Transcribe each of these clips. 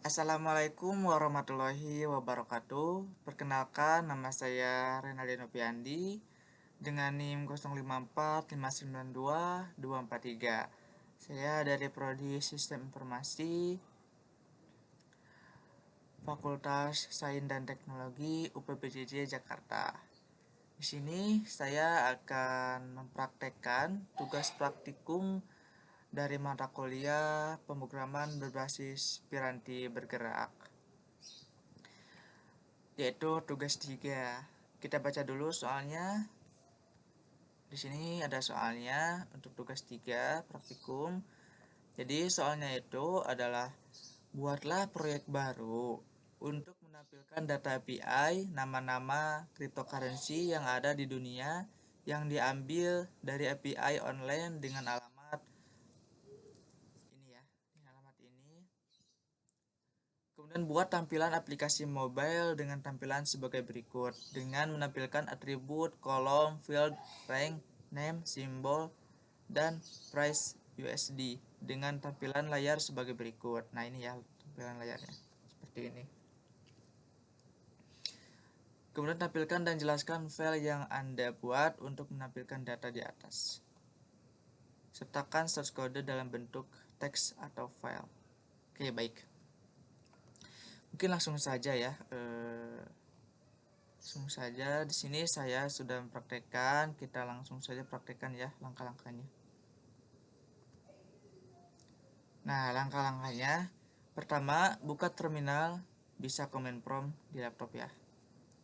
Assalamualaikum warahmatullahi wabarakatuh. Perkenalkan, nama saya Renaldi Nopiandi dengan NIM 0545922243. Saya dari Prodi Sistem Informasi Fakultas Sains dan Teknologi UPBJJ Jakarta. Di sini saya akan mempraktekkan tugas praktikum dari mata kuliah pemrograman berbasis piranti bergerak, yaitu tugas 3. Kita baca dulu soalnya. Di sini ada soalnya untuk tugas 3 praktikum. Jadi soalnya itu adalah buatlah proyek baru untuk menampilkan data API nama-nama cryptocurrency yang ada di dunia yang diambil dari API online dengan alamat ini ya. Ini alamat ini. Kemudian buat tampilan aplikasi mobile dengan tampilan sebagai berikut dengan menampilkan atribut, kolom, field, rank, name, simbol, dan price USD dengan tampilan layar sebagai berikut. Nah ini ya tampilan layarnya seperti ini. Kemudian tampilkan dan jelaskan file yang Anda buat untuk menampilkan data di atas. Sertakan source code dalam bentuk teks atau file. Oke, baik. Mungkin langsung saja ya. Langsung saja di sini saya sudah mempraktekkan, kita langsung saja praktekkan ya langkah-langkahnya. Nah, langkah-langkahnya pertama, buka terminal, bisa command prompt di laptop ya.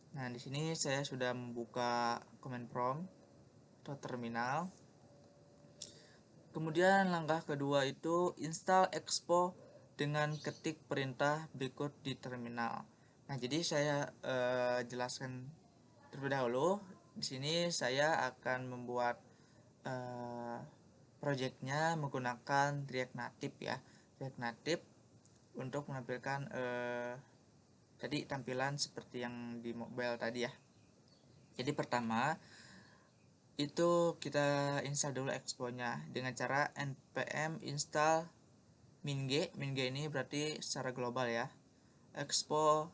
Nah, di sini saya sudah membuka command prompt atau terminal. Kemudian langkah kedua itu install Expo dengan ketik perintah berikut di terminal. Nah, jadi saya jelaskan terlebih dahulu. Di sini saya akan membuat projectnya menggunakan React Native ya. React Native untuk menampilkan tadi tampilan seperti yang di mobile tadi ya. Jadi pertama itu kita install dulu Expo-nya dengan cara npm install min-g. Min-g ini berarti secara global ya. Expo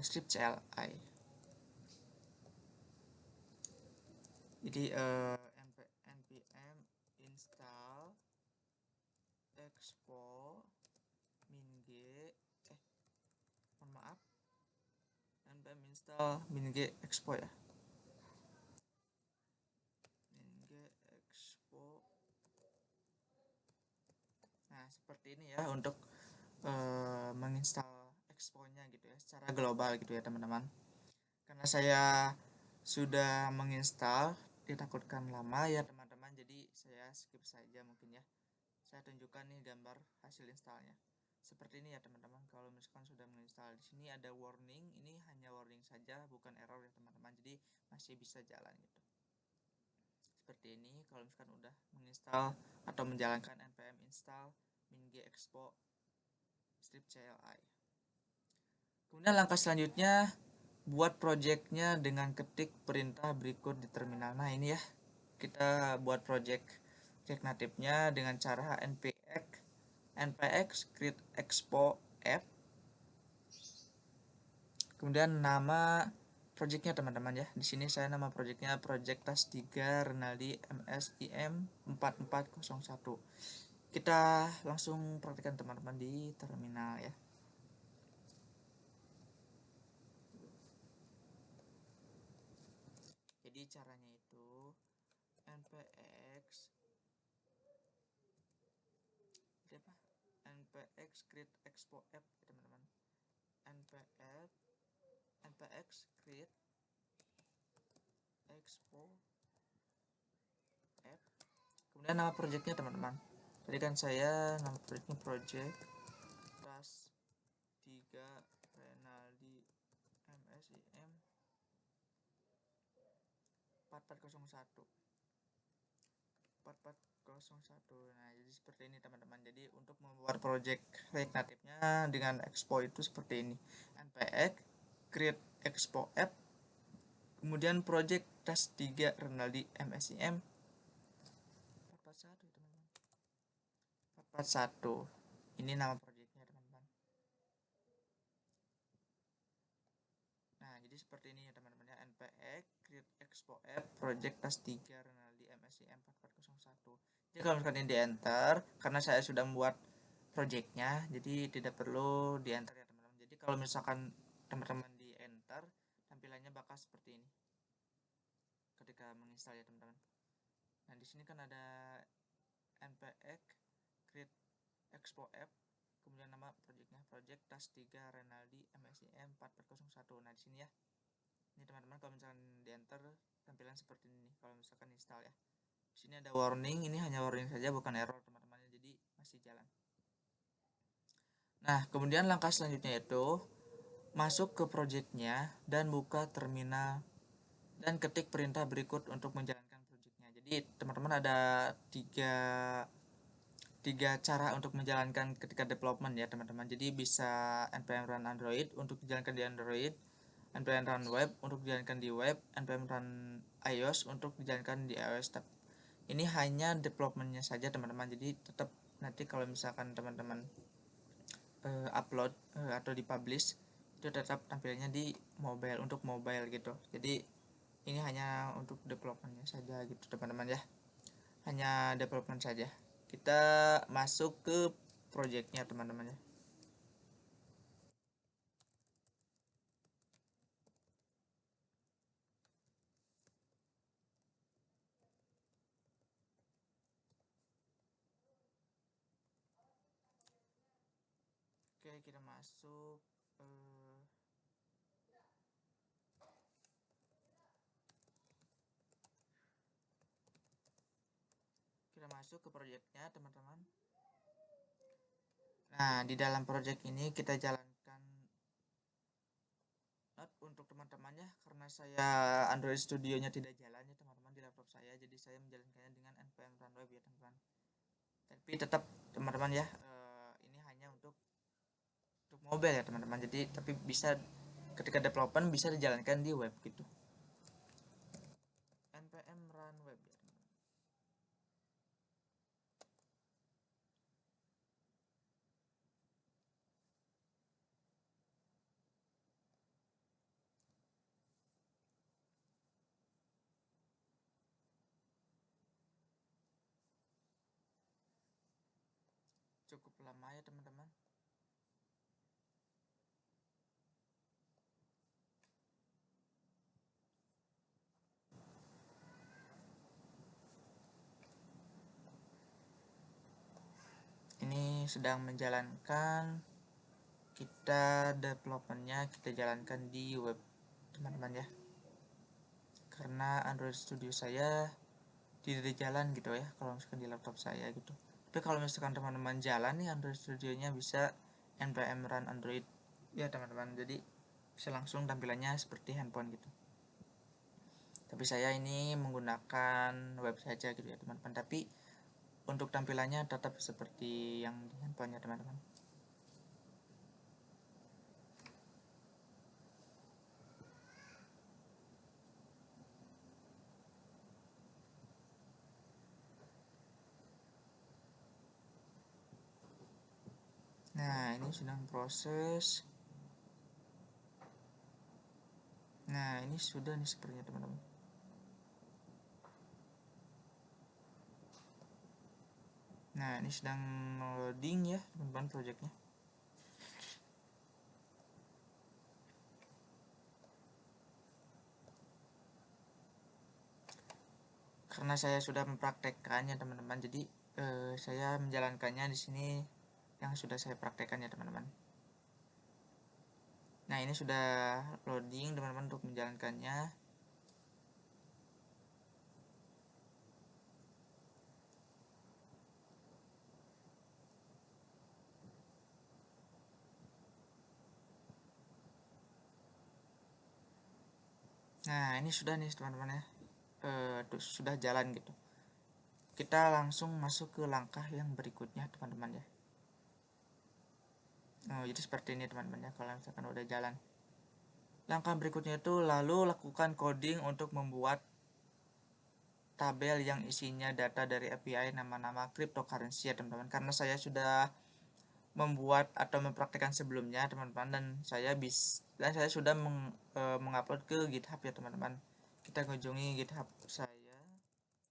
script CLI. Jadi npm install expo min-g mohon maaf, npm install min-g expo ya. Min-g expo. Nah, seperti ini ya untuk menginstal expo-nya gitu ya secara global gitu ya teman-teman. Karena saya sudah menginstal, ditakutkan lama ya teman-teman, jadi saya skip saja mungkin ya. Saya tunjukkan nih gambar hasil installnya. Seperti ini ya teman-teman. Kalau misalkan sudah menginstal, di sini ada warning, ini hanya warning saja, bukan error ya teman-teman. Jadi masih bisa jalan gitu. Seperti ini kalau misalkan udah menginstal atau menjalankan npm install min-g expo strip CLI. Kemudian langkah selanjutnya buat projectnya dengan ketik perintah berikut di terminal. Nah ini ya, kita buat project React Native-nya dengan cara npx create expo app. Kemudian nama projectnya teman-teman ya. Di sini saya nama projectnya project task 3 Renaldi MSIM 4401. Kita langsung praktikkan teman-teman di terminal ya. Jadi caranya itu npx create expo app ya teman-teman. npx create expo app. Kemudian nama projectnya teman-teman. Tadi kan saya nama projectnya project task 3 Renaldi MSIM 4401. Nah, jadi seperti ini teman-teman. Jadi untuk membuat project React Native-nya dengan Expo itu seperti ini. npx create expo app. Kemudian project task 3 Renaldi MSIM 441 teman-teman. 441. Ini nama projectnya seperti ini ya teman-teman ya, npx create expo app project task 3 Renaldi MSIM 4401. Jadi kalau misalkan ini di enter, karena saya sudah membuat projectnya, jadi tidak perlu di enter ya teman-teman. Jadi kalau misalkan teman-teman di enter, tampilannya bakal seperti ini ketika menginstal ya teman-teman. Nah di sini kan ada npx create expo app, kemudian nama projectnya project task 3 Renaldi MSIM 4401. Nah di sini ya, ini teman-teman kalau misalkan di enter tampilan seperti ini kalau misalkan install ya. Di sini ada warning, ini hanya warning saja bukan error teman-teman, jadi masih jalan. Nah kemudian langkah selanjutnya itu masuk ke projectnya dan buka terminal dan ketik perintah berikut untuk menjalankan projectnya. Jadi teman-teman ada tiga cara untuk menjalankan ketika development ya teman-teman. Jadi bisa npm run Android untuk dijalankan di Android, npm run web untuk dijalankan di web, npm run iOS untuk dijalankan di iOS. Ini hanya developmentnya saja teman-teman. Jadi tetap nanti kalau misalkan teman-teman upload atau dipublish, itu tetap tampilnya di mobile, untuk mobile gitu. Jadi ini hanya untuk developmentnya saja gitu teman-teman ya, hanya development saja. Kita masuk ke projectnya teman-teman ya. Oke kita masuk ke projectnya teman-teman. Nah di dalam project ini kita jalankan untuk teman-teman ya, karena saya Android Studio-nya tidak jalan ya teman-teman di laptop saya, jadi saya menjalankannya dengan npm run web ya teman-teman. Tapi tetap teman-teman ya, ini hanya untuk mobile ya teman-teman. Jadi tapi bisa ketika development bisa dijalankan di web gitu. npm run web ya teman-teman. Cukup lama ya teman-teman. Ini sedang menjalankan, kita developmentnya kita jalankan di web teman-teman ya, karena Android Studio saya tidak jalan gitu ya kalau misalkan di laptop saya gitu. Tapi kalau misalkan teman-teman jalan nih Android Studio-nya, bisa npm run Android ya teman-teman, jadi bisa langsung tampilannya seperti handphone gitu. Tapi saya ini menggunakan web saja gitu ya teman-teman, tapi untuk tampilannya tetap seperti yang di handphone ya teman-teman. Nah ini sedang proses. Nah ini sudah nih sepertinya teman-teman. Nah ini sedang loading ya teman-teman projectnya. Karena saya sudah mempraktekkannya teman-teman, jadi saya menjalankannya di sini yang sudah saya praktekkan ya teman-teman. Nah ini sudah loading teman-teman untuk menjalankannya. Nah ini sudah nih teman-teman ya, sudah jalan gitu. Kita langsung masuk ke langkah yang berikutnya teman-teman ya. Jadi seperti ini teman-teman ya kalau misalkan udah jalan. Langkah berikutnya itu lalu lakukan coding untuk membuat tabel yang isinya data dari API nama-nama cryptocurrency ya teman-teman. Karena saya sudah membuat atau mempraktikkan sebelumnya teman-teman, dan saya sudah mengupload ke GitHub ya teman-teman. Kita kunjungi GitHub saya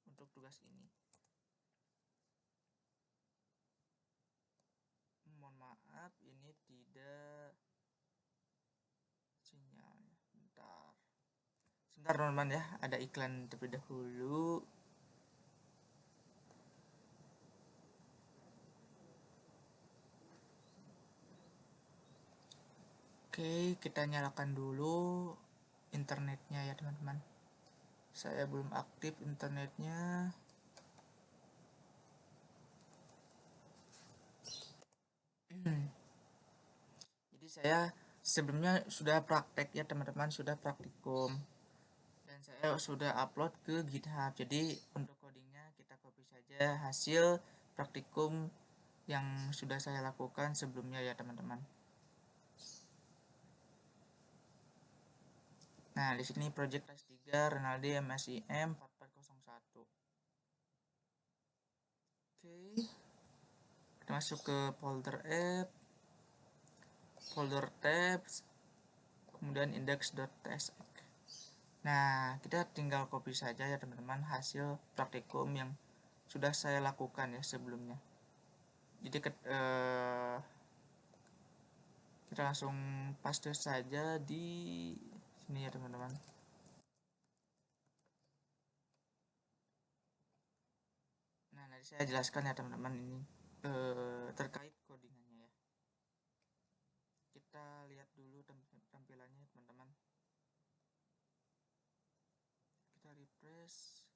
untuk tugas ini. Mohon maaf ini tidak sinyalnya, sebentar teman-teman ya, ada iklan terlebih dahulu. Oke, kita nyalakan dulu internetnya ya teman-teman. Saya belum aktif internetnya. Jadi saya sebelumnya sudah praktek ya teman-teman, sudah praktikum, dan saya sudah upload ke GitHub. Jadi untuk codingnya kita copy saja hasil praktikum yang sudah saya lakukan sebelumnya ya teman-teman. Nah, di sini project kelas 3 Renaldi MSIM 4401. Oke. Kita masuk ke folder app, folder tabs, kemudian index.tsx. Nah, kita tinggal copy saja ya teman-teman hasil praktikum yang sudah saya lakukan ya sebelumnya. Jadi kita langsung paste saja di sini ya teman-teman. Nah, nanti saya jelaskan ya teman-teman ini terkait codingannya ya. Kita lihat dulu tampilannya teman-teman. Kita refresh.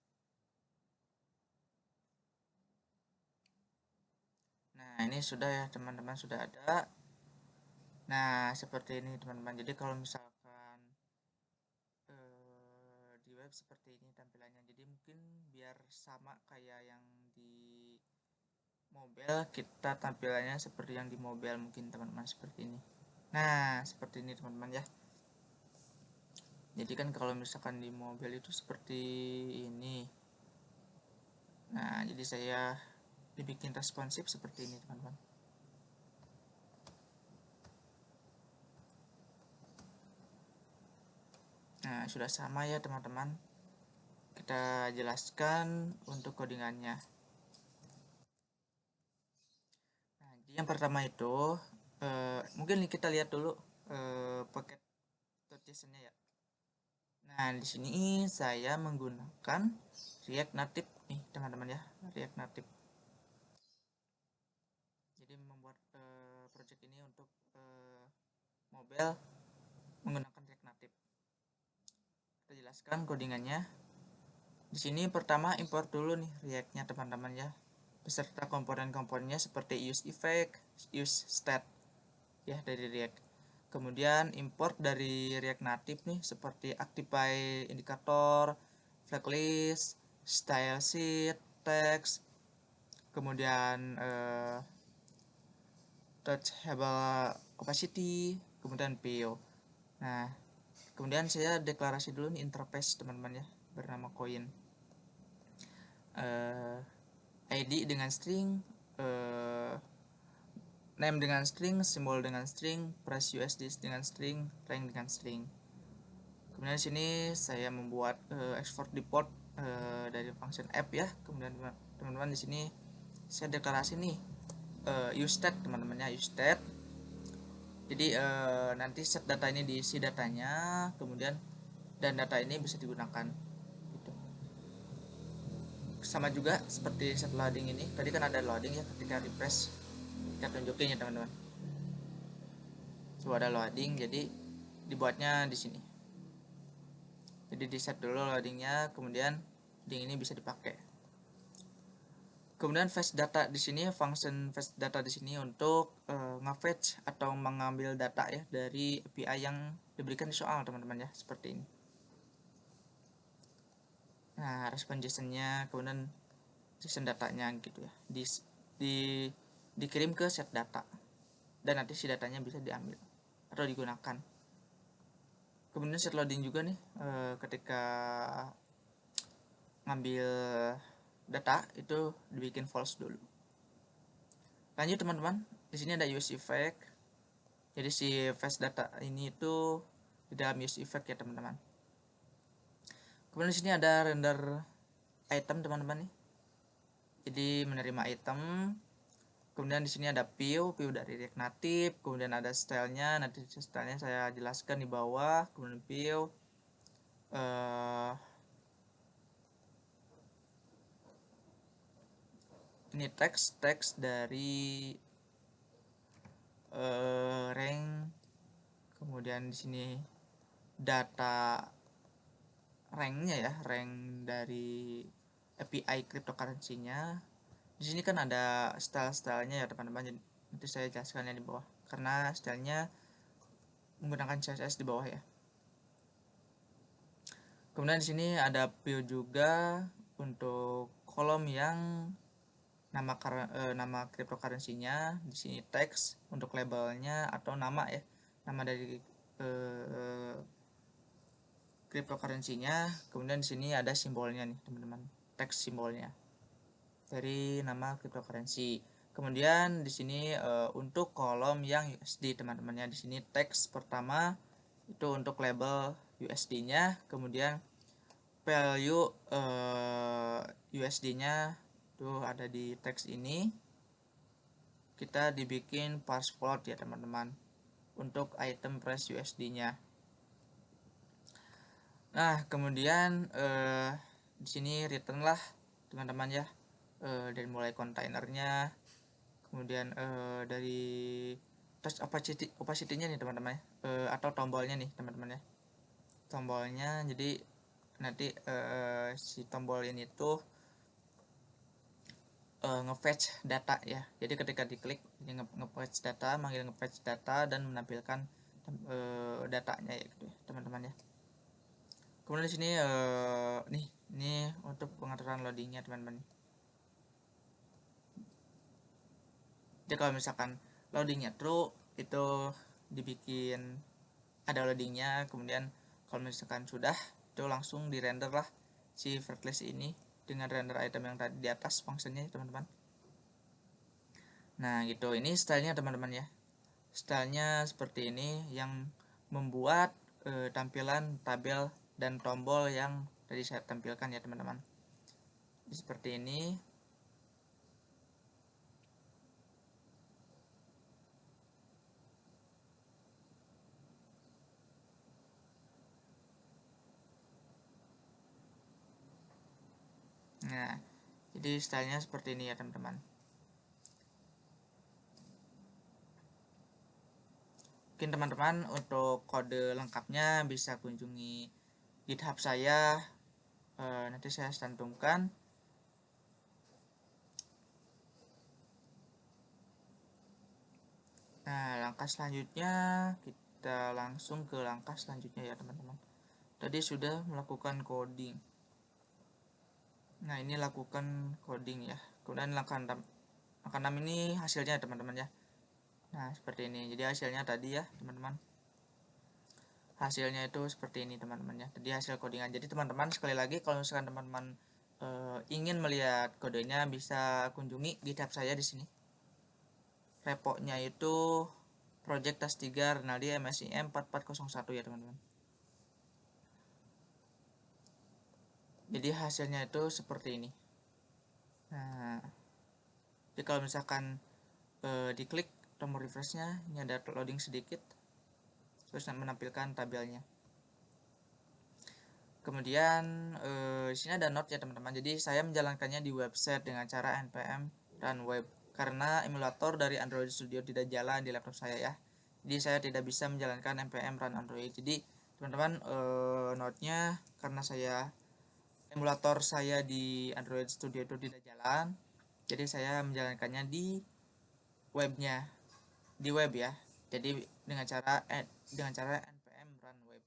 Nah, ini sudah ya teman-teman, sudah ada. Nah, seperti ini teman-teman. Jadi kalau misalkan di web seperti ini tampilannya. Jadi mungkin biar sama kayak yang di mobile, kita tampilannya seperti yang di mobile mungkin teman-teman, seperti ini. Nah, seperti ini teman-teman ya. Jadi kan kalau misalkan di mobile itu seperti ini. Nah, jadi saya dibikin responsif seperti ini teman-teman. Nah, sudah sama ya teman-teman. Kita jelaskan untuk codingannya. Nah, jadi yang pertama itu mungkin kita lihat dulu paket .json-nya ya. Nah, di sini saya menggunakan React Native nih teman-teman ya, React Native. Jadi membuat project ini untuk mobile menggunakan React Native. Kita jelaskan codingannya. Di sini pertama import dulu nih React-nya teman-teman ya, beserta komponen-komponennya seperti use effect, use state ya dari React. Kemudian import dari React Native nih seperti Actify Indicator, flag list, style sheet, text, kemudian touchable opacity, kemudian PO. Nah, kemudian saya deklarasi dulu nih interface teman-teman ya, bernama coin. ID dengan string, name dengan string, simbol dengan string, price USD dengan string, rank dengan string. Kemudian di sini saya membuat export deport dari function app ya. Kemudian teman-teman di sini saya deklarasi nih use state teman-teman ya, use state. Jadi nanti set data ini diisi datanya, kemudian dan data ini bisa digunakan. Gitu. Sama juga seperti set loading ini. Tadi kan ada loading ya, ketika refresh kita tunjukin ya teman-teman. Coba ada loading, jadi dibuatnya di sini. Jadi di set dulu loadingnya, kemudian loading ini bisa dipakai. Kemudian fetch data di sini, function fetch data di sini untuk nge-fetch atau mengambil data ya dari API yang diberikan di soal teman-teman ya, seperti ini. Nah, respon JSON-nya, kemudian JSON datanya gitu ya. Dikirim ke set data. Dan nanti si datanya bisa diambil atau digunakan. Kemudian set loading juga nih ketika ngambil data itu dibikin false dulu. Lanjut teman-teman, Di sini ada use effect. Jadi si fast data ini itu di dalam use effect ya teman-teman. Kemudian di sini ada render item teman-teman nih. Jadi menerima item. Kemudian di sini ada view dari React Native. Kemudian ada stylenya. Nanti stylenya saya jelaskan di bawah. Kemudian view. Ini teks dari rank. Kemudian di sini data ranknya ya, rank dari API cryptocurrency-nya. Di sini kan ada style-stylenya ya teman-teman. Nanti saya jelaskannya di bawah karena stylenya menggunakan CSS di bawah ya. Kemudian di sini ada view juga untuk kolom yang nama cryptocurrency-nya. Di sini teks untuk labelnya atau nama ya, nama dari cryptocurrency-nya. Kemudian di sini ada simbolnya nih teman-teman, teks simbolnya dari nama cryptocurrency. Kemudian di sini untuk kolom yang USD teman-temannya, di sini teks pertama itu untuk label USD-nya, kemudian value USD-nya itu ada di teks ini. Kita dibikin parse float ya teman-teman untuk item price USD-nya. Nah, kemudian di sini return lah teman-teman ya, dari mulai kontainernya, kemudian dari touch opacity-nya nih teman-teman ya, atau tombolnya nih teman-teman ya, tombolnya. Jadi nanti si tombol ini tuh nge-fetch data ya. Jadi ketika diklik ini nge-fetch data, manggil nge-fetch data dan menampilkan datanya ya gitu ya teman-teman ya. Kemudian di sini ini untuk pengaturan loadingnya teman-teman. Jadi kalau misalkan loadingnya true itu dibikin ada loadingnya. Kemudian kalau misalkan sudah itu langsung di render lah si vertlist ini dengan render item yang tadi di atas fungsinya teman-teman. Nah gitu, ini stylenya teman-teman ya. Stylenya seperti ini yang membuat tampilan tabel dan tombol yang tadi saya tampilkan ya teman-teman. Seperti ini. Nah, jadi stylenya seperti ini ya teman-teman. Mungkin teman-teman untuk kode lengkapnya bisa kunjungi GitHub saya. Nanti saya cantumkan. Nah, langkah selanjutnya kita langsung ke langkah selanjutnya ya teman-teman. Tadi sudah melakukan coding. Nah, ini lakukan coding ya. Kemudian langkah 6 ini hasilnya teman-teman ya. Nah, seperti ini. Jadi hasilnya tadi ya teman-teman. Hasilnya itu seperti ini teman-teman ya. Jadi hasil codingan. Jadi teman-teman sekali lagi kalau misalkan teman-teman ingin melihat kodenya bisa kunjungi GitHub saya di sini. Repo-nya itu Project Tas 3 Renaldi MSIM 4401 ya teman-teman. Jadi hasilnya itu seperti ini. Nah, jadi kalau misalkan diklik tombol refreshnya, ini ada loading sedikit, terus menampilkan tabelnya. Kemudian di sini ada note ya teman-teman. Jadi saya menjalankannya di website dengan cara npm run web karena emulator dari Android Studio tidak jalan di laptop saya ya. Jadi saya tidak bisa menjalankan npm run Android. Jadi teman-teman note-nya karena emulator saya di Android Studio itu tidak jalan, jadi saya menjalankannya di webnya, di web ya. Jadi dengan cara npm run web.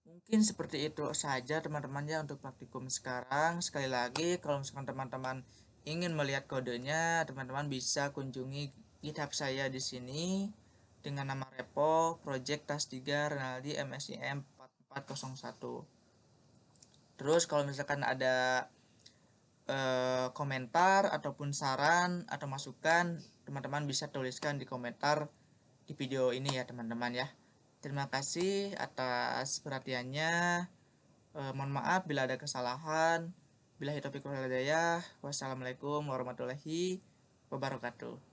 Mungkin seperti itu saja teman-teman ya untuk praktikum sekarang. Sekali lagi kalau misalkan teman-teman ingin melihat kodenya, teman-teman bisa kunjungi GitHub saya di sini dengan nama repo Project Tas 3 Renaldi MSIM 4401. Terus kalau misalkan ada komentar ataupun saran atau masukan, teman-teman bisa tuliskan di komentar di video ini ya teman-teman ya. Terima kasih atas perhatiannya. Mohon maaf bila ada kesalahan. Billahi taufiq wal hidayah. Wassalamualaikum warahmatullahi wabarakatuh.